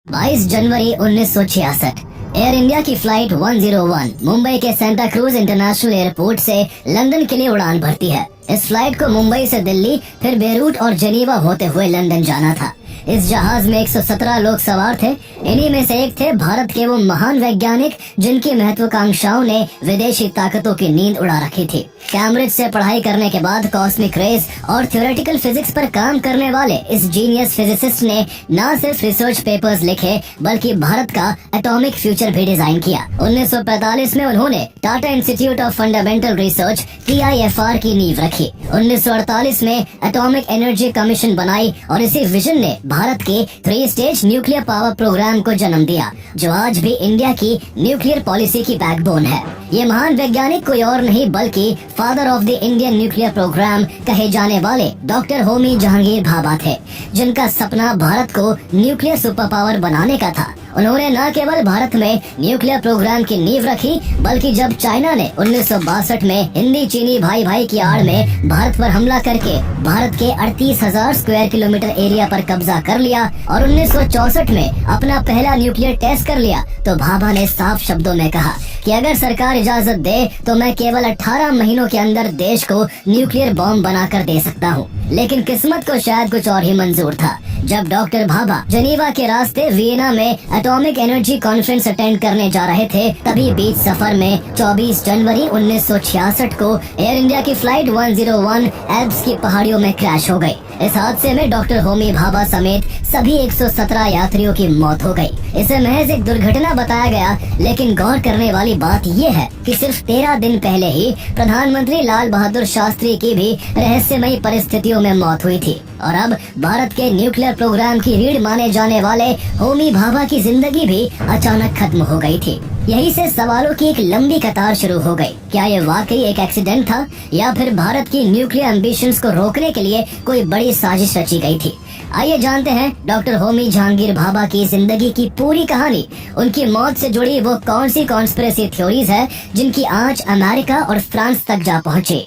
22 जनवरी 1966 air India की flight 101 Mumbai के Santa cruise international airport से लंदन के लिए उड़ान भरती है। इस फ्लाइट को मुंबई से दिल्ली फिर बेरूट और जेनीवा होते हुए लंदन जाना था। इस जहाज में 117 लोग सवार थे। इन्हीं में से एक थे भारत के वो महान वैज्ञानिक जिनकी महत्वाकांक्षाओं ने विदेशी ताकतों की नींद उड़ा रखी थी। कैम्ब्रिज से पढ़ाई करने के बाद कॉस्मिक रेज और थ्योरेटिकल फिजिक्स पर काम करने वाले इस जीनियस फिजिसिस्ट ने न सिर्फ रिसर्च पेपर्स लिखे बल्कि भारत का एटॉमिक फ्यूचर भी डिजाइन किया। 1945 में उन्होंने Tata institute of fundamental research TIFR की नींव रखी। 1948 में एटॉमिक एनर्जी कमीशन बनाई और इसी विजन ने भारत के 3 स्टेज न्यूक्लियर पावर प्रोग्राम को जन्म दिया, जो आज भी इंडिया की न्यूक्लियर पॉलिसी की बैकबोन है। ये महान वैज्ञानिक कोई और नहीं बल्कि father of the Indian nuclear programme कहे जाने वाले डॉक्टर होमी जहांगीर भाभा थे, जिनका सपना भारत को न्यूक्लियर सुपर पावर बनाने का था। उन्होंने न केवल भारत में न्यूक्लियर प्रोग्राम की नींव रखी बल्कि जब चाइना ने 1962 में हिंदी चीनी भाई भाई की आड़ में भारत पर हमला करके भारत के 38,000 स्क्वायर किलोमीटर एरिया पर कब्जा कर लिया और 1964 में अपना पहला न्यूक्लियर टेस्ट कर लिया, तो भाभा ने साफ शब्दों में कहा कि अगर सरकार इजाजत दे तो मैं केवल 18 महीनों के अंदर देश को न्यूक्लियर बॉम्ब बनाकर दे सकता हूँ। लेकिन किस्मत को शायद कुछ और ही मंजूर था। जब डॉक्टर भाभा जेनीवा के रास्ते वियना में एटॉमिक एनर्जी कॉन्फ्रेंस अटेंड करने जा रहे थे, तभी बीच सफर में 24 जनवरी 1966 को एयर इंडिया की फ्लाइट 101 एल्प्स की पहाड़ियों में क्रैश हो गई। इस हादसे में डॉक्टर होमी भाभा समेत सभी 117 यात्रियों की मौत हो गई। इसे महज एक दुर्घटना बताया गया, लेकिन गौर करने वाली बात ये है कि सिर्फ 13 दिन पहले ही प्रधानमंत्री लाल बहादुर शास्त्री की भी रहस्यमयी परिस्थितियों में मौत हुई थी और अब भारत के न्यूक्लियर प्रोग्राम की रीढ़ माने जाने वाले होमी भाभा की जिंदगी भी अचानक खत्म हो गई थी। यही से सवालों की एक लंबी कतार शुरू हो गई। क्या ये वाकई एक एक्सीडेंट था या फिर भारत की न्यूक्लियर एम्बिशंस को रोकने के लिए कोई बड़ी साजिश रची गई थी? आइए जानते हैं डॉक्टर होमी जहांगीर भाभा की जिंदगी की पूरी कहानी। उनकी मौत से जुड़ी वो कौन सी कॉन्स्पिरेसी थ्योरीज है जिनकी आंच अमेरिका और फ्रांस तक जा पहुंची।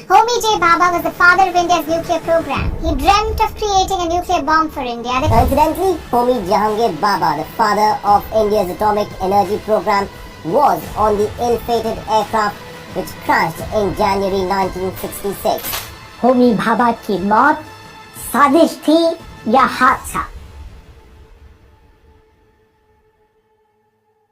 Homi J. Bhabha was the father of India's nuclear program. He dreamt of creating a nuclear bomb for India. Coincidentally, Homi Jahangir Bhabha, the father of India's atomic energy program, was on the ill-fated aircraft which crashed in January 1966. Homi Bhabha की मौत साजिश थी या हादसा?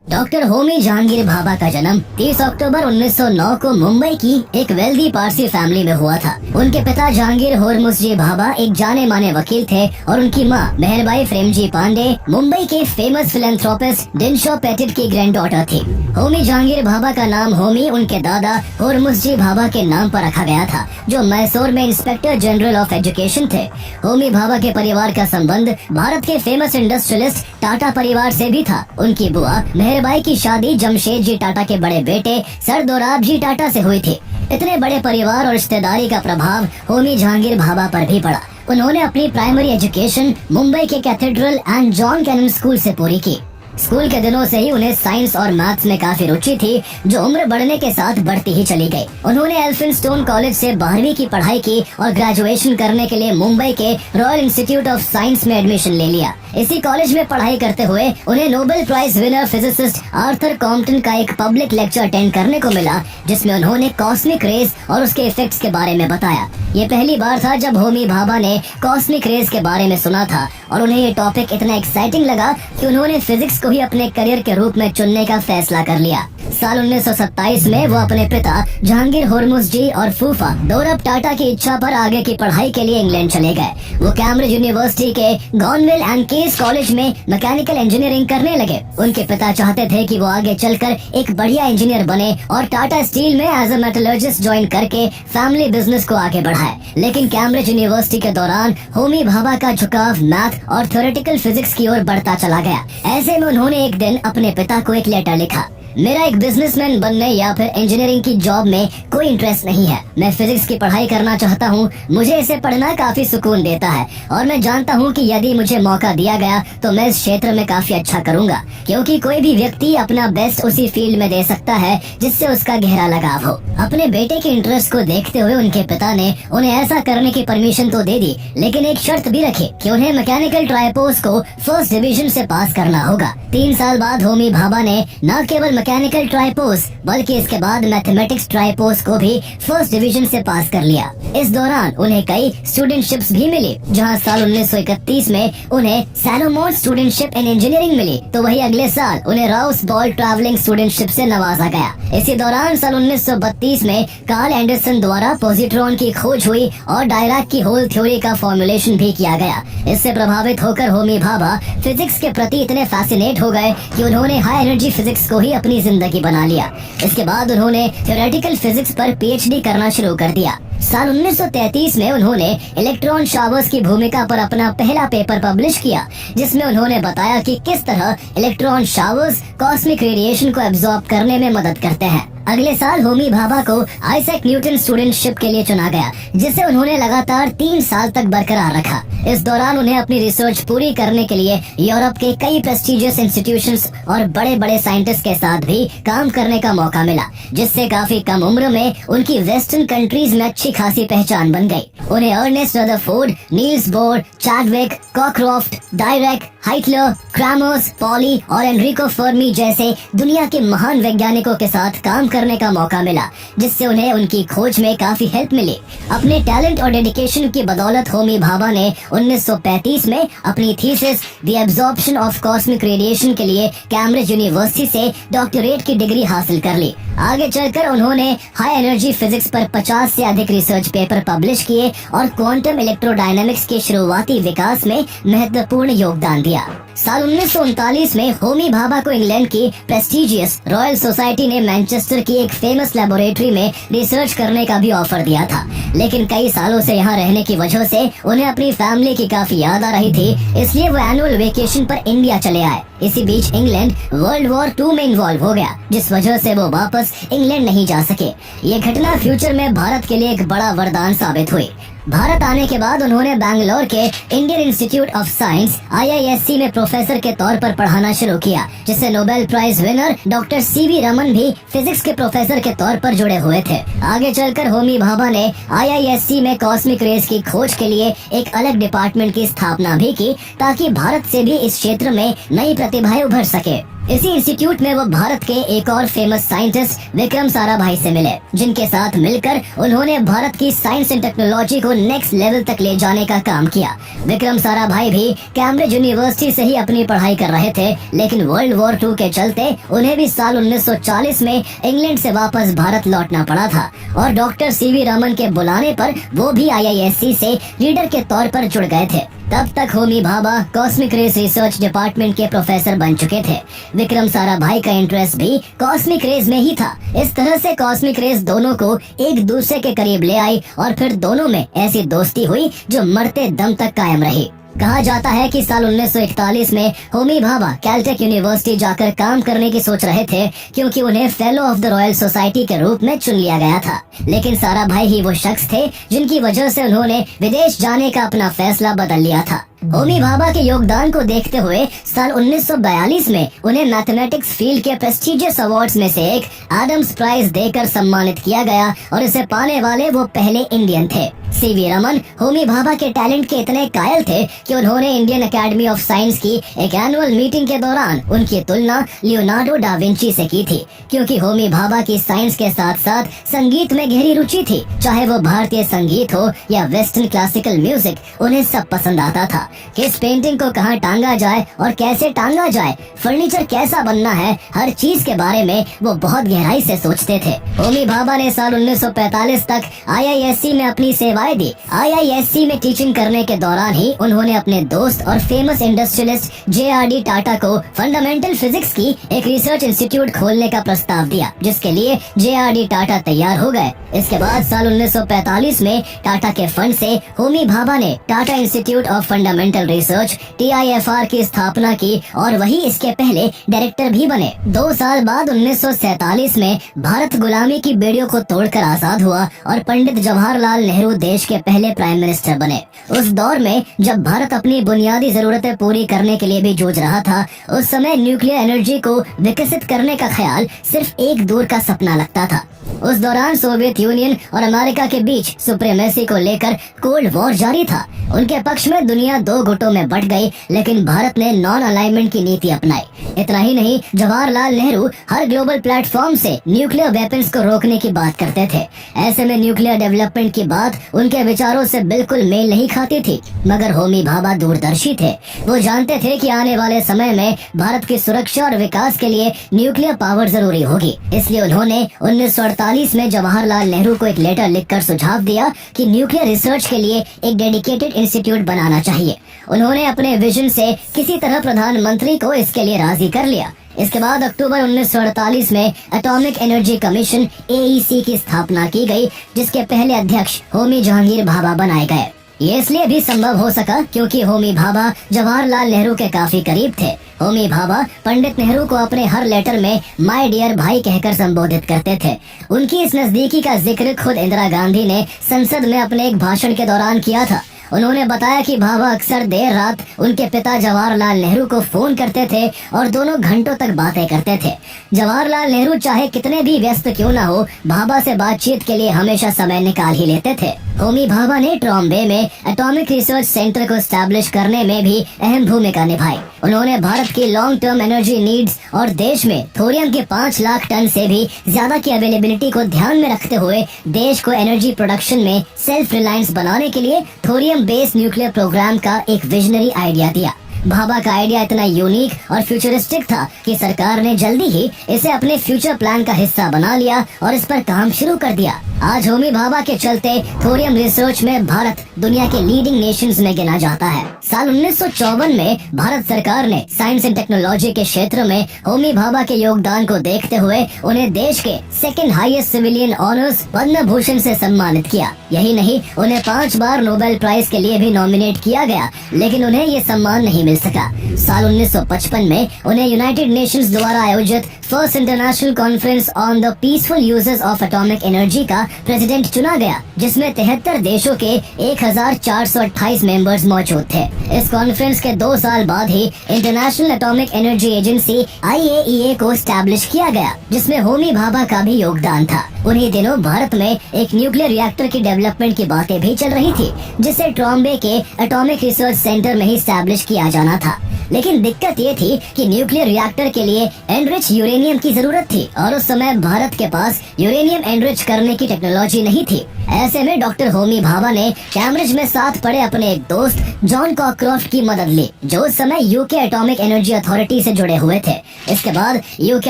Doctor Homi Jahangir Bhabha का जन्म 30 अक्टूबर 1909 को मुंबई की एक वेल्दी पारसी फैमिली में हुआ था। उनके पिता जहांगीर होरमुसजी भाभा एक जाने माने वकील थे और उनकी मां मेहरबाई प्रेमजी पांडे मुंबई के फेमस फिलेंथ्रोपिस्ट डिनशॉ पेटिट की ग्रैंडडॉटर थी। होमी जहांगीर भाभा का नाम होमी उनके दादा होरमुसजी भाभा के नाम पर रखा गया था, जो मैसूर में इंस्पेक्टर जनरल ऑफ एजुकेशन थे। होमी भाभा के परिवार का संबंध भारत के फेमस इंडस्ट्रियलिस्ट टाटा परिवार से भी था। उनकी बुआ मेहरबाई की शादी जमशेद जी टाटा के बड़े बेटे सर दोराब जी टाटा से हुई थी। इतने बड़े परिवार और रिश्तेदारी का प्रभाव होमी जहांगीर भाभा पर भी पड़ा। उन्होंने अपनी प्राइमरी एजुकेशन मुंबई के cathedral and John Connon school से पूरी की। स्कूल के दिनों से ही उन्हें साइंस और मैथ्स में काफी रुचि थी, जो उम्र बढ़ने के साथ बढ़ती ही चली गई। उन्होंने एल्फिनस्टोन कॉलेज से 12वीं की पढ़ाई की और ग्रेजुएशन करने के लिए मुंबई के रॉयल इंस्टीट्यूट ऑफ साइंस में एडमिशन ले लिया। इसी कॉलेज में पढ़ाई करते हुए उन्हें Nobel prize winner physicist Arthur Compton का एक पब्लिक लेक्चर अटेंड करने को मिला, जिसमें उन्होंने कॉस्मिक रेज और उसके इफेक्ट्स के बारे में बताया। ये पहली बार था जब होमी भाभा ने कॉस्मिक रेज के बारे में सुना था और उन्हें ये टॉपिक इतना एक्साइटिंग लगा कि उन्होंने फिजिक्स को ही अपने करियर के रूप में चुनने का फैसला कर लिया। साल 1927 में वो अपने पिता जहांगीर होरमुसजी और फूफा दोरब टाटा की इच्छा पर आगे की पढ़ाई के लिए इंग्लैंड चले गए। वो कैम्ब्रिज यूनिवर्सिटी के गॉनविल एंड केस कॉलेज में मैकेनिकल इंजीनियरिंग करने लगे। उनके पिता चाहते थे कि वो आगे चलकर एक बढ़िया इंजीनियर बने और टाटा स्टील में एज अ मेटलर्जिस्ट ज्वाइन करके फैमिली बिजनेस को आगे बढ़ाए। लेकिन कैम्ब्रिज यूनिवर्सिटी के दौरान होमी भाभा का झुकाव मैथ और थ्योरेटिकल फिजिक्स की ओर बढ़ता चला गया। ऐसे में उन्होंने एक दिन अपने पिता को एक लेटर लिखा। मेरा एक बिजनेसमैन बनने या फिर इंजीनियरिंग की जॉब में कोई इंटरेस्ट नहीं है। मैं फिजिक्स की पढ़ाई करना चाहता हूँ। मुझे इसे पढ़ना काफी सुकून देता है और मैं जानता हूँ कि यदि मुझे मौका दिया गया तो मैं इस क्षेत्र में काफी अच्छा करूँगा, क्योंकि कोई भी व्यक्ति अपना बेस्ट उसी फील्ड में दे सकता है जिससे उसका गहरा लगाव हो। अपने बेटे के इंटरेस्ट को देखते हुए उनके पिता ने उन्हें ऐसा करने की परमिशन तो दे दी, लेकिन एक शर्त भी रखी कि उन्हें मैकेनिकल ट्राइपोस को फर्स्ट डिवीजन से पास करना होगा। 3 साल बाद होमी भाभा ने न केवल मैकेनिकल ट्राइपोस बल्कि इसके बाद मैथमेटिक्स ट्राइपोस को भी फर्स्ट डिवीजन से पास कर लिया। इस दौरान उन्हें कई स्टूडेंटशिप्स भी मिली, जहां साल 1931 में उन्हें सैलोमोन स्टूडेंटशिप इन इंजीनियरिंग मिली, तो वही अगले साल उन्हें राउस बॉल ट्रैवलिंग स्टूडेंटशिप से नवाजा गया। इसी दौरान साल 1932 में कार्ल एंडरसन द्वारा पॉजिट्रॉन की खोज हुई और डायराक की होल थ्योरी का फॉर्मुलेशन भी किया गया। इससे प्रभावित होकर होमी भाभा फिजिक्स के प्रति इतने फैसिनेट हो गए कि उन्होंने हाई एनर्जी फिजिक्स को ही अपनी जिंदगी बना लिया। इसके बाद उन्होंने थ्योरेटिकल फिजिक्स पर पीएचडी करना शुरू कर दिया। साल 1933 में उन्होंने इलेक्ट्रॉन शावर्स की भूमिका पर अपना पहला पेपर पब्लिश किया, जिसमें उन्होंने बताया कि किस तरह इलेक्ट्रॉन शावर्स कॉस्मिक रेडिएशन को एब्जॉर्ब करने में मदद करते हैं। अगले साल होमी भाभा को आइजैक न्यूटन स्टूडेंटशिप के लिए चुना गया, जिसे उन्होंने लगातार 3 साल तक बरकरार रखा। इस दौरान उन्हें अपनी रिसर्च पूरी करने के लिए यूरोप के कई प्रेस्टिजियस इंस्टीट्यूशंस और बड़े बड़े साइंटिस्ट के साथ भी काम करने का मौका मिला, जिससे काफी कम उम्र में उनकी वेस्टर्न कंट्रीज में अच्छी खासी पहचान बन गई। उन्हें Ernest Rutherford, Niels Bohr, Chadwick, Cockcroft, Dirac, Heitler, Kramers, Pauli और एनरिको फर्मी जैसे दुनिया के महान वैज्ञानिकों के साथ काम करने का मौका मिला, जिससे उन्हें उनकी खोज में काफी हेल्प मिली। अपने टैलेंट और डेडिकेशन की बदौलत होमी भाभा ने 1935 में अपनी thesis the absorption of cosmic radiation के लिए कैम्ब्रिज यूनिवर्सिटी से डॉक्टरेट की डिग्री हासिल कर ली। आगे चलकर उन्होंने हाई एनर्जी फिजिक्स पर 50 से अधिक रिसर्च पेपर पब्लिश किए और क्वांटम इलेक्ट्रोडायनामिक्स के शुरुआती विकास में महत्वपूर्ण योगदान दिया। साल 1939 में होमी भाभा को इंग्लैंड की प्रेस्टिजियस रॉयल सोसाइटी ने मैनचेस्टर की एक फेमस लेबोरेटरी में रिसर्च करने का भी ऑफर दिया था, लेकिन कई सालों से यहाँ रहने की वजह से उन्हें अपनी फैमिली की काफी याद आ रही थी, इसलिए वो एनुअल वेकेशन पर इंडिया चले आए। इसी बीच इंग्लैंड वर्ल्ड वॉर 2 में इन्वॉल्व हो गया, जिस वजह से वो वापस इंग्लैंड नहीं जा सके। ये घटना फ्यूचर में भारत के लिए एक बड़ा वरदान साबित हुई। भारत आने के बाद उन्होंने बैंगलोर के Indian institute of science IISc में प्रोफेसर के तौर पर पढ़ाना शुरू किया, जिससे Nobel prize winner doctor CV Raman भी फिजिक्स के प्रोफेसर के तौर पर जुड़े हुए थे। आगे चलकर होमी भाभा ने IISc में कॉस्मिक रेज की खोज के लिए एक अलग डिपार्टमेंट की स्थापना भी की, ताकि भारत से भी इस क्षेत्र में नई प्रतिभाएं उभर सके। इसी इंस्टीट्यूट में वो भारत के एक और फेमस साइंटिस्ट विक्रम साराभाई से मिले, जिनके साथ मिलकर उन्होंने भारत की साइंस एंड टेक्नोलॉजी को नेक्स्ट लेवल तक ले जाने का काम किया। विक्रम साराभाई भी कैम्ब्रिज यूनिवर्सिटी से ही अपनी पढ़ाई कर रहे थे, लेकिन वर्ल्ड वॉर 2 के चलते उन्हें भी साल 1940 में इंग्लैंड से वापस भारत लौटना पड़ा था और डॉक्टर CV रमन के बुलाने पर वो भी IISc से लीडर के तौर पर जुड़ गए थे। तब तक Homi Bhabha cosmic rays research department के प्रोफेसर बन चुके थे। विक्रम साराभाई का इंटरेस्ट भी कॉस्मिक रेज में ही था। इस तरह से कॉस्मिक रेज दोनों को एक दूसरे के करीब ले आई और फिर दोनों में ऐसी दोस्ती हुई जो मरते दम तक कायम रही। कहा जाता है कि साल 1941 में होमी भाभा कैलटेक यूनिवर्सिटी जाकर काम करने की सोच रहे थे, क्योंकि उन्हें fellow of the royal society के रूप में चुन लिया गया था। लेकिन साराभाई ही वो शख्स थे जिनकी वजह से उन्होंने विदेश जाने का अपना फैसला बदल लिया था। होमी भाभा के योगदान को देखते हुए साल 1942 में उन्हें मैथमेटिक्स फील्ड के प्रेस्टिजियस अवार्ड्स में से एक एडम्स प्राइज देकर सम्मानित किया गया और इसे पाने वाले वो पहले इंडियन थे। CV रमन होमी भाभा के टैलेंट के इतने कायल थे कि उन्होंने इंडियन एकेडमी ऑफ साइंस की एक एनुअल मीटिंग के दौरान उनकी तुलना लियोनार्डो डा विंची से की थी, क्योंकि होमी भाभा की साइंस के साथ साथ संगीत में गहरी रुचि थी। चाहे वो भारतीय संगीत हो या वेस्टर्न क्लासिकल म्यूजिक, उन्हें सब पसंद आता था। किस पेंटिंग को कहाँ टांगा जाए और कैसे टांगा जाए, फर्नीचर कैसा बनना है, हर चीज के बारे में वो बहुत गहराई से सोचते थे। होमी भाभा ने साल 1945 तक IISc में अपनी सेवाएं दी। IISc में टीचिंग करने के दौरान ही उन्होंने अपने दोस्त और फेमस इंडस्ट्रियलिस्ट JRD टाटा को फंडामेंटल फिजिक्स की एक रिसर्च इंस्टीट्यूट खोलने का प्रस्ताव दिया, जिसके लिए JRD टाटा तैयार हो गए। इसके बाद साल 1945 में टाटा के फंड से होमी भाभा ने Tata institute of fundamental fundamental research TIFR की स्थापना की और वही इसके पहले डायरेक्टर भी बने। 2 साल बाद 1947 में भारत गुलामी की बेड़ियों को तोड़कर आजाद हुआ और पंडित जवाहरलाल नेहरू देश के पहले प्राइम मिनिस्टर बने। उस दौर में जब भारत अपनी बुनियादी जरूरतें पूरी करने के लिए भी जूझ रहा था, उस समय न्यूक्लियर एनर्जी को विकसित करने का ख्याल सिर्फ एक दूर का सपना लगता था। उस दौरान सोवियत यूनियन और अमेरिका के बीच सुप्रीमेसी को लेकर कोल्ड वॉर जारी था। उनके पक्ष में दुनिया 2 गुटों में बंट गई, लेकिन भारत ने नॉन अलाइनमेंट की नीति अपनाई। इतना ही नहीं, जवाहरलाल नेहरू हर ग्लोबल प्लेटफॉर्म से न्यूक्लियर वेपन्स को रोकने की बात करते थे। ऐसे में न्यूक्लियर डेवलपमेंट की बात उनके विचारों से बिल्कुल मेल नहीं खाती थी। मगर होमी भाभा दूरदर्शी थे। वो जानते थे कि आने वाले समय में भारत की सुरक्षा और विकास के लिए न्यूक्लियर पावर जरूरी होगी। इसलिए उन्होंने 1948 में जवाहरलाल नेहरू को एक लेटर लिखकर सुझाव दिया कि न्यूक्लियर रिसर्च के लिए एक डेडिकेटेड इंस्टीट्यूट बनाना चाहिए। उन्होंने अपने विजन से किसी तरह प्रधानमंत्री को इसके लिए राजी कर लिया। इसके बाद अक्टूबर 1948 में एटॉमिक एनर्जी कमीशन AEC की स्थापना की गई, जिसके पहले अध्यक्ष होमी जहांगीर भाभा बनाए गए। ये इसलिए भी संभव हो सका क्योंकि होमी भाभा जवाहरलाल नेहरू के काफी करीब थे। होमी भाभा पंडित नेहरू को अपने हर लेटर में माय डियर भाई कहकर संबोधित करते थे। उनकी इस नजदीकी का जिक्र खुद इंदिरा गांधी ने संसद में अपने एक भाषण के दौरान किया था। उन्होंने बताया कि भाभा अक्सर देर रात उनके पिता जवाहरलाल नेहरू को फोन करते थे और दोनों घंटों तक बातें करते थे। जवाहरलाल नेहरू चाहे कितने भी व्यस्त क्यों न हो, भाभा से बातचीत के लिए हमेशा समय निकाल ही लेते थे। होमी भाभा ने ट्रॉम्बे में एटॉमिक रिसर्च सेंटर को स्टैब्लिश करने में भी अहम भूमिका निभाई। उन्होंने भारत की लॉन्ग टर्म एनर्जी नीड्स और देश में थोरियम के 5 लाख टन से भी ज्यादा की अवेलेबिलिटी को ध्यान में रखते हुए देश को एनर्जी प्रोडक्शन में सेल्फ रिलायंस बनाने के लिए थोरियम बेस्ड न्यूक्लियर प्रोग्राम का एक विजनरी आइडिया दिया। भाभा का आइडिया इतना यूनिक और फ्यूचरिस्टिक था कि सरकार ने जल्दी ही इसे अपने फ्यूचर प्लान का हिस्सा बना लिया और इस पर काम शुरू कर दिया। आज होमी भाभा के चलते थोरियम रिसर्च में भारत दुनिया के लीडिंग नेशंस में गिना जाता है। साल 1954 में भारत सरकार ने साइंस एंड टेक्नोलॉजी के क्षेत्र में होमी भाभा के योगदान को देखते हुए उन्हें देश के second highest civilian honours Padma Bhushan से सम्मानित किया। यही नहीं, उन्हें 5 बार नोबेल प्राइज के लिए भी नॉमिनेट किया गया, लेकिन उन्हें ये सम्मान नहीं मिल सका। साल 1955 में उन्हें यूनाइटेड नेशंस द्वारा आयोजित first international conference on the peaceful uses of atomic energy का प्रेसिडेंट चुना गया, जिसमें 73 देशों के 1428 मेंबर्स मौजूद थे। इस कॉन्फ्रेंस के 2 साल बाद ही International Atomic Energy Agency IAEA को स्टैब्लिश किया गया, जिसमें होमी भाभा का भी योगदान था। उन्हीं दिनों भारत में एक न्यूक्लियर रिएक्टर की डेवलपमेंट की बातें भी चल रही थी, जिसे ट्रॉम्बे के एटॉमिक रिसर्च सेंटर में ही स्टैब्लिश किया जाना था। लेकिन दिक्कत ये थी कि न्यूक्लियर रिएक्टर के लिए एनरिच यूरेनियम की जरूरत थी और उस समय भारत के पास यूरेनियम एनरिच करने की टेक्नोलॉजी नहीं थी। ऐसे में डॉक्टर होमी भाभा ने कैम्ब्रिज में साथ पढ़े अपने एक दोस्त जॉन कॉकक्रॉफ्ट की मदद ली, जो उस समय यूके एटॉमिक एनर्जी अथॉरिटी से जुड़े हुए थे। इसके बाद यूके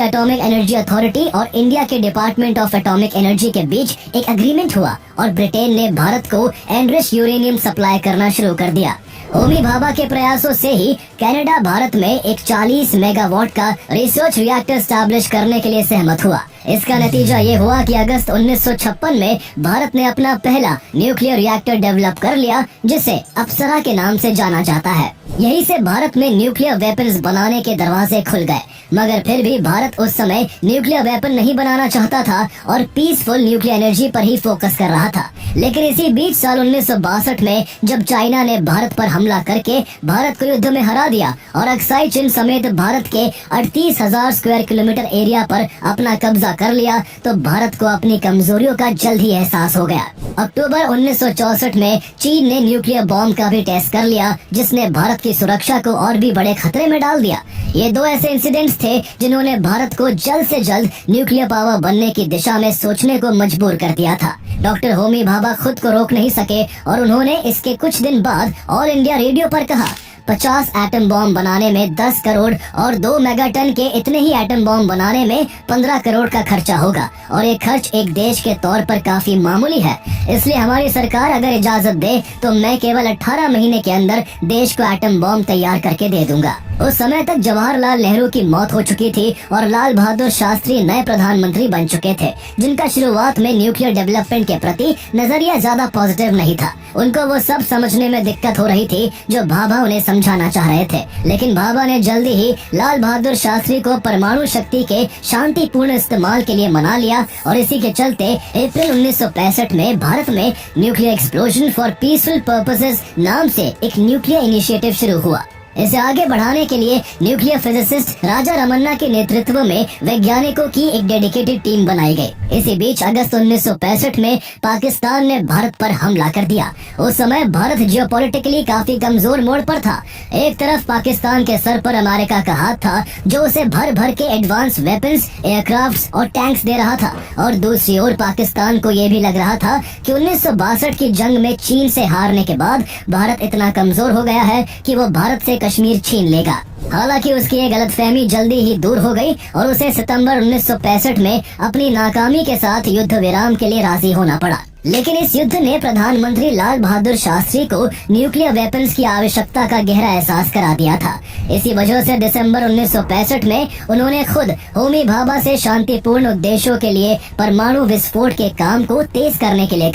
एटॉमिक एनर्जी अथॉरिटी और इंडिया के डिपार्टमेंट ऑफ एटॉमिक एनर्जी के बीच एक एग्रीमेंट हुआ और ब्रिटेन ने भारत को एनरिच यूरेनियम सप्लाई करना शुरू कर दिया। होमी भाभा के प्रयासों से ही कनाडा भारत में एक 40 मेगावाट का रिसर्च रिएक्टर स्टैब्लिश करने के लिए सहमत हुआ। इसका नतीजा ये हुआ कि अगस्त 1956 में भारत ने अपना पहला न्यूक्लियर रिएक्टर डेवलप कर लिया, जिसे अप्सरा के नाम से जाना जाता है। यही से भारत में न्यूक्लियर वेपन्स बनाने के दरवाजे खुल गए। मगर फिर भी भारत उस समय न्यूक्लियर वेपन नहीं बनाना चाहता था और पीसफुल न्यूक्लियर एनर्जी पर ही फोकस कर रहा था। लेकिन इसी बीच साल 1962 में जब चाइना ने भारत पर हमला करके भारत को युद्ध में हरा दिया और अक्साई चिन समेत भारत के 38,000 स्क्वायर किलोमीटर एरिया पर अपना कब्जा कर लिया, तो भारत को अपनी कमजोरियों का जल्द ही एहसास हो गया। अक्टूबर 1964 में चीन ने न्यूक्लियर बॉम्ब का भी टेस्ट कर लिया, जिसने भारत की सुरक्षा को और भी बड़े खतरे में डाल दिया। ये 2 ऐसे इंसिडेंट्स थे जिन्होंने भारत को जल्द से जल्द न्यूक्लियर पावर बनने की दिशा में सोचने को मजबूर कर दिया था। डॉक्टर होमी भाभा खुद को रोक नहीं सके और उन्होंने इसके कुछ दिन बाद ऑल इंडिया रेडियो पर कहा, 50 एटम बॉम्ब बनाने में 10 करोड़ और 2 मेगाटन के इतने ही एटम बॉम्ब बनाने में 15 करोड़ का खर्चा होगा और ये खर्च एक देश के तौर पर काफी मामूली है। इसलिए हमारी सरकार अगर इजाजत दे तो मैं केवल 18 महीने के अंदर देश को एटम बॉम्ब तैयार करके दे दूंगा। उस समय तक जवाहरलाल नेहरू की मौत हो चुकी थी और लाल बहादुर शास्त्री नए प्रधानमंत्री बन चुके थे, जिनका शुरुआत में न्यूक्लियर डेवलपमेंट के प्रति नजरिया ज्यादा पॉजिटिव नहीं था। उनको वो सब समझने में दिक्कत हो रही थी जो भाभा उन्हें समझाना चाह रहे थे, लेकिन भाभा ने जल्दी ही लाल बहादुर शास्त्री को परमाणु शक्ति के शांतिपूर्ण इस्तेमाल के लिए मना लिया और इसी के चलते अप्रैल 1965 में भारत में nuclear explosion for peaceful purposes नाम से एक न्यूक्लियर इनिशिएटिव शुरू हुआ। इसे आगे बढ़ाने के लिए न्यूक्लियर फिजिसिस्ट राजा रमन्ना के नेतृत्व में वैज्ञानिकों की एक डेडिकेटेड टीम बनाई गई। इसी बीच अगस्त 1965 में पाकिस्तान ने भारत पर हमला कर दिया। उस समय भारत जियोपॉलिटिकली काफी कमजोर मोड़ पर था। एक तरफ पाकिस्तान के सर पर अमेरिका का हाथ था जो उसे भर भर के एडवांस वेपन्स, एयरक्राफ्ट और टैंक्स दे रहा था, और दूसरी ओर पाकिस्तान को ये भी लग रहा था कि 1962 की जंग में चीन से हारने के बाद भारत इतना कमजोर हो गया है कि वो भारत से कश्मीर छीन लेगा। हालांकि उसकी ये गलतफहमी जल्दी ही दूर हो गई और उसे सितंबर 1965 में अपनी नाकामी के साथ युद्ध विराम के लिए राजी होना पड़ा। लेकिन इस युद्ध ने प्रधानमंत्री लाल बहादुर शास्त्री को न्यूक्लियर वेपन्स की आवश्यकता का गहरा एहसास करा दिया था। इसी वजह से दिसंबर 1965 में उन्होंने खुद होमी भाभा से शांतिपूर्ण उद्देश्यों के लिए परमाणु विस्फोट के काम को तेज करने के लिए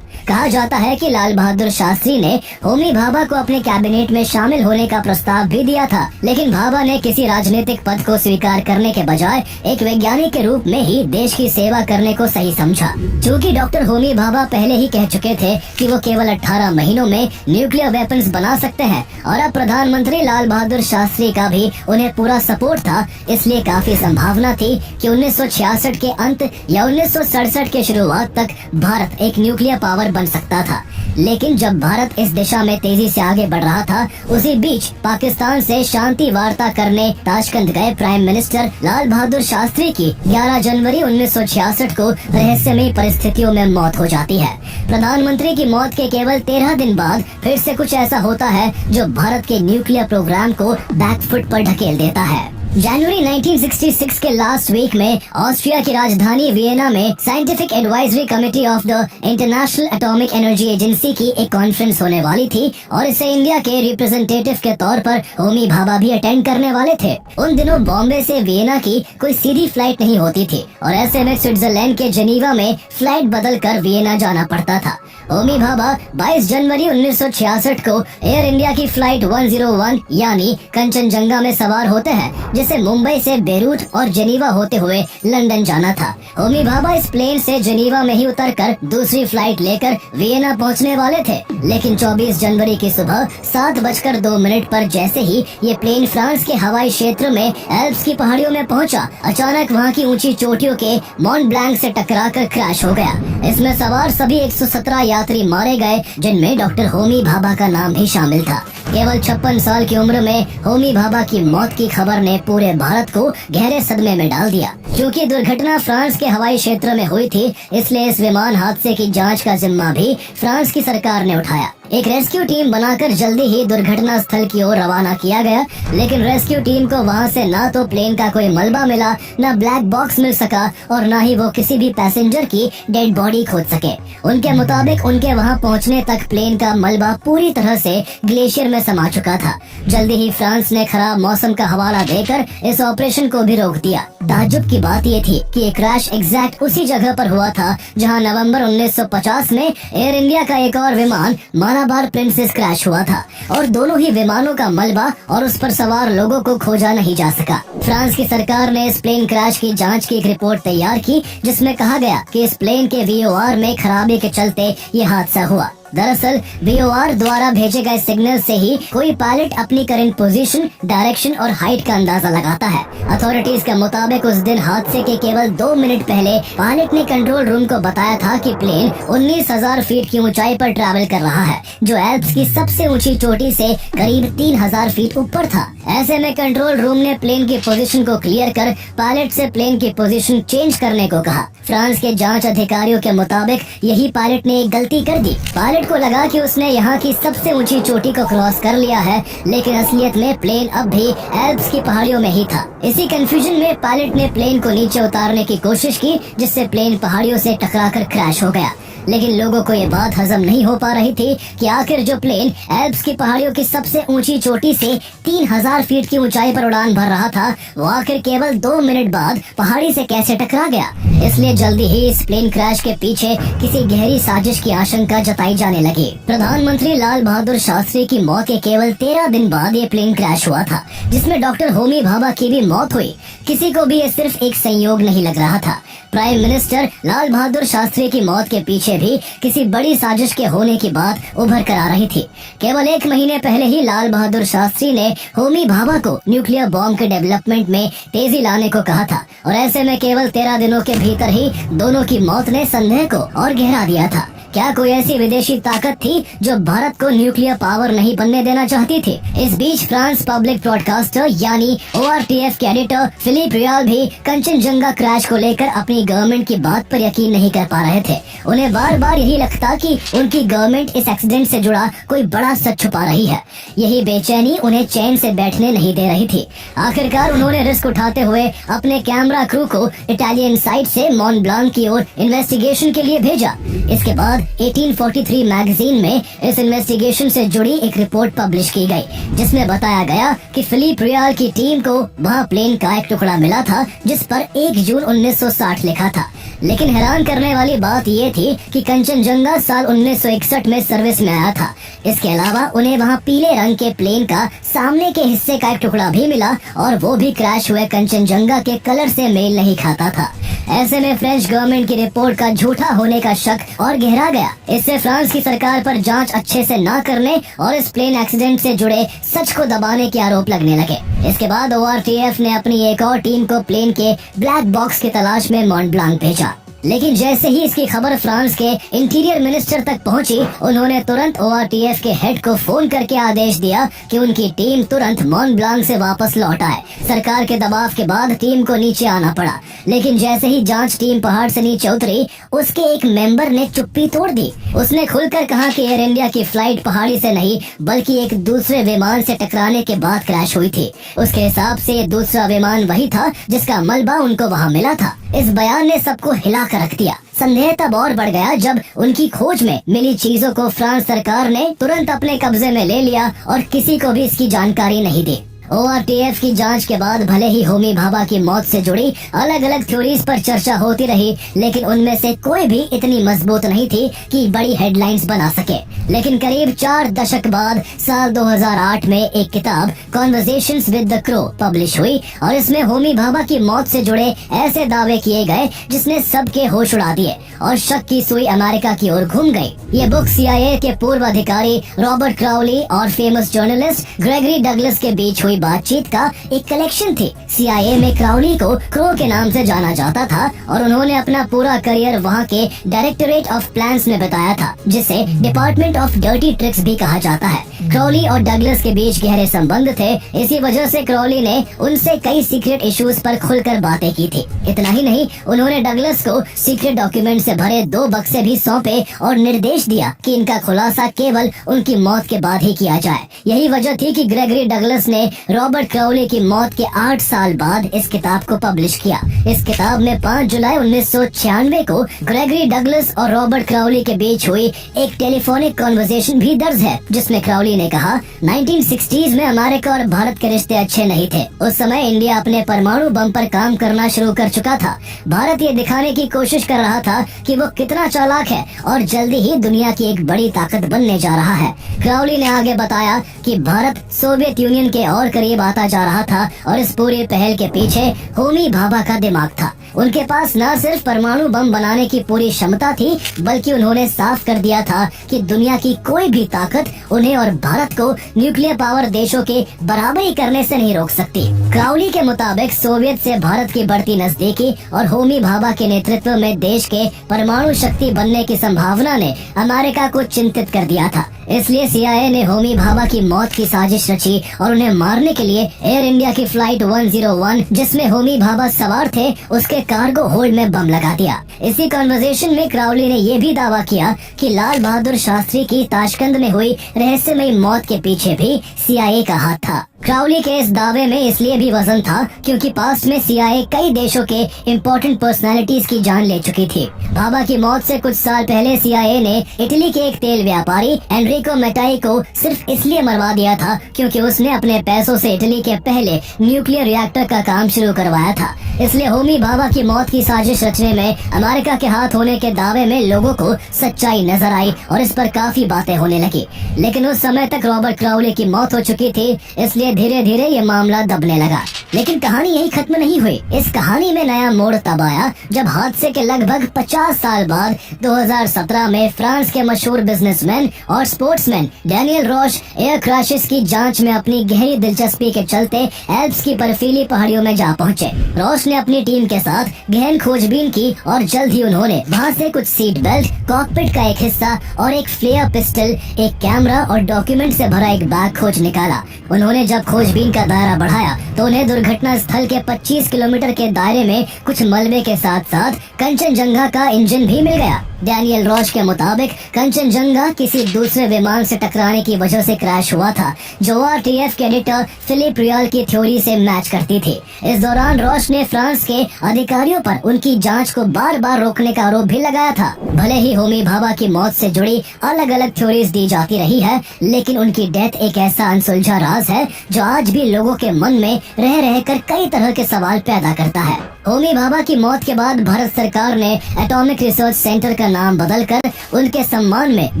कहा जाता है कि लाल बहादुर शास्त्री ने होमी भाभा को अपने कैबिनेट में शामिल होने का प्रस्ताव भी दिया था, लेकिन भाभा ने किसी राजनीतिक पद को स्वीकार करने के बजाय एक वैज्ञानिक के रूप में ही देश की सेवा करने को सही समझा। चूँकि डॉक्टर होमी भाभा पहले ही कह चुके थे कि वो केवल 18 महीनों में न्यूक्लियर वेपन्स बना सकते हैं और अब प्रधानमंत्री लाल बहादुर शास्त्री का भी उन्हें पूरा सपोर्ट था, इसलिए काफी संभावना थी कि 1966 के अंत या 1967 के शुरुआत तक भारत एक न्यूक्लियर पावर बन सकता था। लेकिन जब भारत इस दिशा में तेजी से आगे बढ़ रहा था, उसी बीच पाकिस्तान से शांति वार्ता करने ताशकंद गए प्राइम मिनिस्टर लाल बहादुर शास्त्री की 11 जनवरी 1966 को रहस्यमयी परिस्थितियों में मौत हो जाती है। प्रधानमंत्री की मौत के केवल 13 दिन बाद फिर से कुछ ऐसा होता है जो भारत के न्यूक्लियर प्रोग्राम को बैकफुट पर ढकेल देता है। जनवरी 1966 के लास्ट वीक में ऑस्ट्रिया की राजधानी वियना में scientific advisory committee of the international Atomic Energy agency की एक कॉन्फ्रेंस होने वाली थी और इसे इंडिया के रिप्रेजेंटेटिव के तौर पर होमी भाभा भी अटेंड करने वाले थे। उन दिनों बॉम्बे से वियना की कोई सीधी फ्लाइट नहीं होती थी और ऐसे में स्विट्जरलैंड के जेनीवा में फ्लाइट बदल कर वियना जाना पड़ता था। होमी भाभा 22 जनवरी 1966 को एयर इंडिया की फ्लाइट 101 यानी कंचनजंगा में सवार होते हैं, जिसे मुंबई से बेरूट और जेनीवा होते हुए लंदन जाना था। होमी भाभा इस प्लेन से जेनीवा में ही उतरकर दूसरी फ्लाइट लेकर वियना पहुंचने वाले थे, लेकिन 24 जनवरी की सुबह 7:02 पर जैसे ही ये प्लेन फ्रांस के हवाई क्षेत्र में एल्प्स की पहाड़ियों में पहुंचा, अचानक वहां की ऊंची चोटियों के मॉन्ट ब्लैंक से टकराकर क्रैश हो गया। इसमें सवार सभी 117 यात्री मारे गए, जिनमें डॉक्टर होमी भाभा का नाम भी शामिल था। केवल 56 साल की उम्र में होमी भाभा की मौत की खबर ने पूरे भारत को गहरे सदमे में डाल दिया। क्योंकि दुर्घटना फ्रांस के हवाई क्षेत्र में हुई थी, इसलिए इस विमान हादसे की जांच का जिम्मा भी फ्रांस की सरकार ने उठाया। एक रेस्क्यू टीम बनाकर जल्दी ही दुर्घटना स्थल की ओर रवाना किया गया, लेकिन रेस्क्यू टीम को वहां से ना तो प्लेन का कोई मलबा मिला, ना ब्लैक बॉक्स मिल सका और ना ही वो किसी भी पैसेंजर की डेड बॉडी खोज सके। उनके मुताबिक उनके वहां पहुंचने तक प्लेन का मलबा पूरी तरह से ग्लेशियर में समा चुका था। जल्दी ही फ्रांस ने खराब मौसम का हवाला देकर इस ऑपरेशन को भी रोक दिया। ताज्जुब की बात ये थी कि ये क्रैश एग्जैक्ट उसी जगह पर हुआ था जहां नवंबर 1950 में एयर इंडिया का एक और विमान मालाबार प्रिंसेस क्रैश हुआ था और दोनों ही विमानों का मलबा और उस पर सवार लोगों को खोजा नहीं जा सका। फ्रांस की सरकार ने इस प्लेन क्रैश की जांच की एक रिपोर्ट तैयार की, जिसमें कहा गया कि इस प्लेन के VOR में खराबी के चलते ये हादसा हुआ। दरअसल VOR द्वारा भेजे गए सिग्नल से ही कोई पायलट अपनी करंट पोजीशन, डायरेक्शन और हाइट का अंदाजा लगाता है। अथॉरिटीज के मुताबिक उस दिन हादसे के केवल 2 मिनट पहले पायलट ने कंट्रोल रूम को बताया था कि प्लेन 19,000 फीट की ऊंचाई पर ट्रैवल कर रहा है, जो एल्प्स की सबसे ऊंची चोटी से करीब 3,000 फीट ऊपर था। ऐसे में कंट्रोल रूम ने प्लेन की पोजीशन को क्लियर कर पायलट से प्लेन की पोजीशन चेंज करने को कहा। फ्रांस के जांच अधिकारियों के मुताबिक यही पायलट ने एक गलती कर दी। पायलट को लगा कि उसने यहाँ की सबसे ऊंची चोटी को क्रॉस कर लिया है, लेकिन असलियत में प्लेन अब भी एल्प्स की पहाड़ियों में ही था। इसी कंफ्यूजन में पायलट ने प्लेन को नीचे उतारने की कोशिश की, जिससे प्लेन पहाड़ियों से टकराकर क्रैश हो गया। लेकिन लोगों को ये बात हजम नहीं हो पा रही थी कि आखिर जो प्लेन एल्प्स की पहाड़ियों की सबसे ऊंची चोटी से 3000 फीट की ऊंचाई पर उड़ान भर रहा था, वो आखिर केवल 2 मिनट बाद पहाड़ी से कैसे टकरा गया। इसलिए जल्दी ही इस प्लेन क्रैश के पीछे किसी गहरी साजिश की आशंका जताई जाने लगी। प्रधानमंत्री लाल बहादुर शास्त्री की मौत के केवल 13 दिन बाद ये प्लेन क्रैश हुआ था, जिसमें डॉक्टर होमी भाभा की भी मौत हुई। किसी को भी ये सिर्फ एक संयोग नहीं लग रहा था। प्राइम मिनिस्टर लाल बहादुर शास्त्री की मौत के पीछे भी किसी बड़ी साजिश के होने की बात उभर कर आ रही थी। केवल 1 महीने पहले ही लाल बहादुर शास्त्री ने होमी भाभा को न्यूक्लियर बॉम्ब के डेवलपमेंट में तेजी लाने को कहा था, और ऐसे में केवल 13 दिनों के भीतर ही दोनों की मौत ने संदेह को और गहरा दिया था। क्या कोई ऐसी विदेशी ताकत थी जो भारत को न्यूक्लियर पावर नहीं बनने देना चाहती थी? इस बीच फ्रांस पब्लिक ब्रॉडकास्टर यानी ORTF के एडिटर फिलिप रियाल भी कंचनजंगा क्रैश को लेकर अपनी गवर्नमेंट की बात पर यकीन नहीं कर पा रहे थे। उन्हें बार बार यही लगता कि उनकी गवर्नमेंट इस एक्सीडेंट से जुड़ा कोई बड़ा सच छुपा रही है। यही बेचैनी उन्हें चैन से बैठने नहीं दे रही थी। आखिरकार उन्होंने रिस्क उठाते हुए अपने कैमरा क्रू को इटालियन साइड से मॉन्ट ब्लांक की ओर इन्वेस्टिगेशन के लिए भेजा। इसके बाद 1843 मैगजीन में इस इन्वेस्टिगेशन से जुड़ी एक रिपोर्ट पब्लिश की गई, जिसमें बताया गया कि फिलिप रियाल की टीम को वहाँ प्लेन का एक टुकड़ा मिला था जिस पर 1 जून 1960 लिखा था। लेकिन हैरान करने वाली बात ये थी कि कंचनजंगा साल 1961 में सर्विस में आया था। इसके अलावा उन्हें वहाँ पीले रंग के प्लेन का सामने के हिस्से का एक टुकड़ा भी मिला, और वो भी क्रैश हुए कंचनजंगा के कलर से मेल नहीं खाता था। ऐसे में फ्रेंच गवर्नमेंट की रिपोर्ट का झूठा होने का शक और गहरा गया। इससे फ्रांस की सरकार पर जांच अच्छे से न करने और इस प्लेन एक्सीडेंट से जुड़े सच को दबाने के आरोप लगने लगे। इसके बाद ORTF ने अपनी एक और टीम को प्लेन के ब्लैक बॉक्स की तलाश में मॉन्ट ब्लांक भेजा। लेकिन जैसे ही इसकी खबर फ्रांस के इंटीरियर मिनिस्टर तक पहुंची, उन्होंने तुरंत ORTF के हेड को फोन करके आदेश दिया कि उनकी टीम तुरंत मॉन्ट ब्लांक से वापस लौट आए। सरकार के दबाव के बाद टीम को नीचे आना पड़ा, लेकिन जैसे ही जांच टीम पहाड़ से नीचे उतरी, उसके एक मेंबर ने चुप्पी तोड़ दी। उसने खुलकर कहा कि एयर इंडिया की फ्लाइट पहाड़ी से नहीं बल्कि एक दूसरे विमान से टकराने के बाद क्रैश हुई थी। उसके हिसाब से ये दूसरा विमान वही था जिसका मलबा उनको वहाँ मिला था। इस बयान ने सबको हिला कर रख दिया। संदेह तब और बढ़ गया जब उनकी खोज में मिली चीजों को फ्रांस सरकार ने तुरंत अपने कब्जे में ले लिया और किसी को भी इसकी जानकारी नहीं दी। ORTF की जांच के बाद भले ही होमी भाभा की मौत से जुड़ी अलग अलग थ्योरीज पर चर्चा होती रही, लेकिन उनमें से कोई भी इतनी मजबूत नहीं थी कि बड़ी हेडलाइंस बना सके। लेकिन करीब 4 दशक बाद साल 2008 में एक किताब conversations with the crow publish हुई, और इसमें होमी भाभा की मौत से जुड़े ऐसे दावे किए गए जिसने सबके होश उड़ा दिए और शक की सुई अमेरिका की ओर घूम गई। ये बुक CIA के पूर्व अधिकारी रॉबर्ट क्राउली और फेमस जर्नलिस्ट ग्रेगरी डगलस के बीच हुई बातचीत का एक कलेक्शन थी। CIA में क्राउली को क्रो के नाम से जाना जाता था, और उन्होंने अपना पूरा करियर वहाँ के डायरेक्टोरेट ऑफ प्लान्स में बताया था, जिसे डिपार्टमेंट ऑफ डर्टी ट्रिक्स भी कहा जाता है। क्राउली और डगलस के बीच गहरे संबंध थे। इसी वजह से क्राउली ने उनसे कई सीक्रेट इश्यूज पर खुलकर बातें की थी। इतना ही नहीं, उन्होंने डगलस को सीक्रेट डॉक्यूमेंट से भरे 2 बक्से भी सौंपे और निर्देश दिया कि इनका खुलासा केवल उनकी मौत के बाद ही किया जाए। यही वजह थी कि ग्रेगरी डगलस ने रॉबर्ट क्राउली की मौत के 8 साल बाद इस किताब को पब्लिश किया। इस किताब में 5 जुलाई 1996 को ग्रेगरी डगलस और रॉबर्ट क्राउली के बीच हुई एक टेलीफोनिक कॉन्वर्सेशन भी दर्ज है, जिसमें क्राउली ने कहा 1960s में अमेरिका और भारत के रिश्ते अच्छे नहीं थे। उस समय इंडिया अपने परमाणु बम पर काम करना शुरू कर चुका था। भारत ये दिखाने की कोशिश कर रहा था कि वो कितना चालाक है और जल्दी ही दुनिया की एक बड़ी ताकत बनने जा रहा है। क्राउली ने आगे बताया कि भारत सोवियत यूनियन के और करीब आता जा रहा था, और इस पूरी पहल के पीछे होमी भाभा का दिमाग था। उनके पास न सिर्फ परमाणु बम बनाने की पूरी क्षमता थी, बल्कि उन्होंने साफ कर दिया था कि दुनिया की कोई भी ताकत उन्हें और भारत को न्यूक्लियर पावर देशों के बराबरी करने से नहीं रोक सकती। क्राउली के मुताबिक सोवियत से भारत की बढ़ती नजदीकी और होमी भाभा के नेतृत्व में देश के परमाणु शक्ति बनने की संभावना ने अमेरिका को चिंतित कर दिया था। इसलिए CIA ने होमी भाभा की मौत की साजिश रची और उन्हें मारने के लिए एयर इंडिया की फ्लाइट 101, जिसमें होमी भाभा सवार थे, उसके कार्गो होल्ड में बम लगा दिया। इसी कॉन्वर्सेशन में क्राउली ने यह भी दावा किया कि लाल बहादुर शास्त्री की ताशकंद में हुई रहस्यमयी मौत के पीछे भी CIA का हाथ था। क्राउली के इस दावे में इसलिए भी वजन था क्योंकि पास्ट में CIA कई देशों के इम्पोर्टेंट पर्सनालिटीज की जान ले चुकी थी। भाभा की मौत से कुछ साल पहले CIA ने इटली के एक तेल व्यापारी एनरिको मेटाई को सिर्फ इसलिए मरवा दिया था क्योंकि उसने अपने पैसों से इटली के पहले न्यूक्लियर रिएक्टर का काम शुरू करवाया था। इसलिए होमी भाभा की मौत की साजिश रचने में अमेरिका के हाथ होने के दावे में लोगों को सच्चाई नजर आई और इस पर काफी बातें होने लगी। लेकिन उस समय तक रॉबर्ट क्राउली की मौत हो चुकी थी, इसलिए धीरे धीरे ये मामला दबने लगा। लेकिन कहानी यही खत्म नहीं हुई। इस कहानी में नया मोड़ तब आया जब हादसे के लगभग 50 साल बाद 2017 में फ्रांस के मशहूर बिजनेसमैन और sportsman Daniel Roche air crashes की जांच में अपनी गहरी दिलचस्पी के चलते एल्प्स की बर्फीली पहाड़ियों में जा पहुंचे। रॉश ने अपनी टीम के साथ गहन खोजबीन की और जल्द ही उन्होंने वहां से कुछ सीट बेल्ट, कॉकपिट का एक हिस्सा और एक फ्लेयर पिस्टल, एक कैमरा और डॉक्यूमेंट से भरा एक बैग खोज निकाला। उन्होंने जब खोजबीन का दायरा बढ़ाया तो उन्हें दुर्घटना स्थल के 25 किलोमीटर के दायरे में कुछ मलबे के साथ साथ कंचनजंगा का इंजन भी मिल गया। डैनियल रॉश के मुताबिक कंचनजंगा किसी दूसरे विमान से टकराने की वजह से क्रैश हुआ था, जो RTF के एडिटर फिलिप रियल की थ्योरी से मैच करती थी। इस दौरान रॉश ने फ्रांस के अधिकारियों पर उनकी जांच को बार बार रोकने का आरोप भी लगाया था। भले ही होमी भाभा की मौत से जुड़ी अलग अलग थ्योरीज दी जाती रही है, लेकिन उनकी डेथ एक ऐसा अनसुलझा राज है जो आज भी लोगों के मन में रह रहकर कई तरह के सवाल पैदा करता है। होमी भाभा की मौत के बाद भारत सरकार ने एटॉमिक रिसर्च सेंटर का नाम बदलकर उनके सम्मान में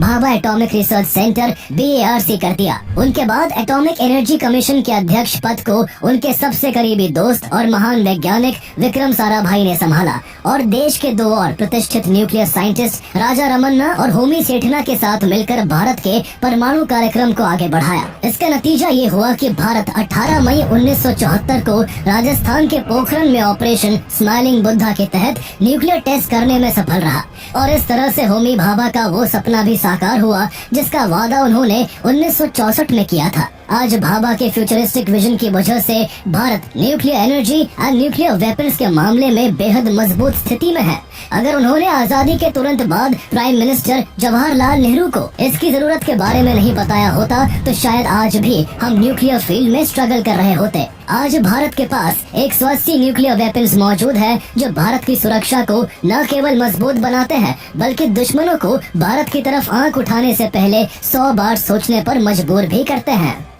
Bhabha atomic research centre BARC कर दिया। उनके बाद एटॉमिक एनर्जी कमीशन के अध्यक्ष पद को उनके सबसे करीबी दोस्त और महान वैज्ञानिक विक्रम साराभाई ने संभाला और देश के दो और प्रतिष्ठित न्यूक्लियर साइंटिस्ट राजा रमन्ना और होमी सेठना के साथ मिलकर भारत के परमाणु कार्यक्रम को आगे बढ़ाया। इसका नतीजा ये हुआ कि भारत 18 मई 1974 को राजस्थान के पोखरण में ऑपरेशन स्माइलिंग बुद्धा के तहत न्यूक्लियर टेस्ट करने में सफल रहा और इस तरह से होमी भाभा का वो सपना भी साकार हुआ जिसका वादा उन्होंने 1964 में किया था। आज भाभा के फ्यूचरिस्टिक विजन की वजह से Bharat nuclear energy and nuclear weapons के मामले में बेहद मजबूत स्थिति में है। अगर उन्होंने आजादी के तुरंत बाद प्राइम मिनिस्टर जवाहरलाल नेहरू को इसकी जरूरत के बारे में नहीं बताया होता तो शायद आज भी हम न्यूक्लियर फील्ड में स्ट्रगल कर रहे होते। आज भारत के पास 180 न्यूक्लियर वेपन्स मौजूद है जो भारत की सुरक्षा को न केवल मजबूत बनाते हैं बल्कि दुश्मनों को भारत की तरफ आंख उठाने से पहले 100 बार सोचने पर मजबूर भी करते हैं।